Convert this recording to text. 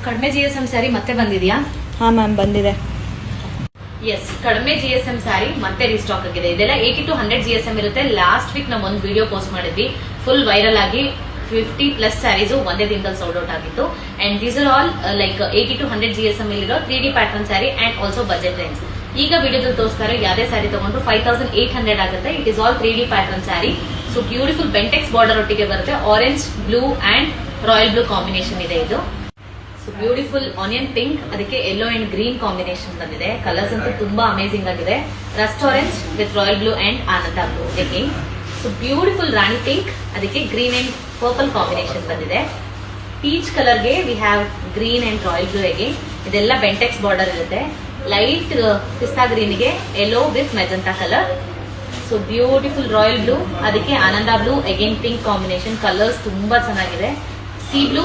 ಕಡಿಮೆ GSM ಸ್ಯಾರಿ ಮತ್ತೆ ಬಂದಿದ್ಯಾ? ಹಾ ಮ್ಯಾಮ್ ಬಂದಿದೆ. ಎಸ್, ಕಡಿಮೆ GSM ಸ್ಯಾರಿ ಮತ್ತೆ ರೀಸ್ಟಾಕ್ ಆಗಿದೆ. ಇದೆಲ್ಲ 80 to 100 GSM ಇರುತ್ತೆ. ಲಾಸ್ಟ್ ವೀಕ್ ನಾವು ಒಂದು ವಿಡಿಯೋ ಪೋಸ್ಟ್ ಮಾಡಿದ್ವಿ, ಫುಲ್ ವೈರಲ್ ಆಗಿ 50+ ಸ್ಯಾರೀಸ್ ಒಂದೇ ದಿನದಲ್ಲಿ ಸೋಲ್ಡ್ ಔಟ್ ಆಗಿತ್ತು. And these are all like 80 to 100 GSM ಇರೋ 3D pattern sari and also budget range. ಈಗ ವಿಡಿಯೋದಲ್ಲಿ ತೋರಿಸ್ತಾರೆ ಯಾವುದೇ ಸ್ಯಾರಿ ತಗೊಂಡ್ರು 5800 ಆಗುತ್ತೆ. It is all 3D pattern sari. So beautiful Bentex border ಒಟ್ಟಿಗೆ ಬರುತ್ತೆ. Orange, blue and royal blue combination ಇದೆ ಇದು. ಸೊ ಬ್ಯೂಟಿಫುಲ್ ಆನಿಯನ್ ಪಿಂಕ್, ಅದಕ್ಕೆ ಯೆಲ್ಲೋ ಅಂಡ್ ಗ್ರೀನ್ ಕಾಂಬಿನೇಷನ್ ಬಂದಿದೆ. ಕಲರ್ಸ್ ಅಂತೂ ತುಂಬಾ ಅಮೇಸಿಂಗ್ ಆಗಿದೆ. Rust orange with royal blue and Ananda blue again. So beautiful rani pink, ಅದಕ್ಕೆ ಗ್ರೀನ್ ಅಂಡ್ ಪರ್ಪಲ್ ಕಾಂಬಿನೇಷನ್ ಬಂದಿದೆ. Peach ಕಲರ್ಗೆ we have green and royal blue again. ಇದೆಲ್ಲ Bentex border ಇರುತ್ತೆ. Light pista ಗ್ರೀನ್ಗೆ yellow with magenta colour. So beautiful royal blue, ಅದಕ್ಕೆ Ananda blue again pink combination. Colours ತುಂಬಾ ಚೆನ್ನಾಗಿದೆ. C blue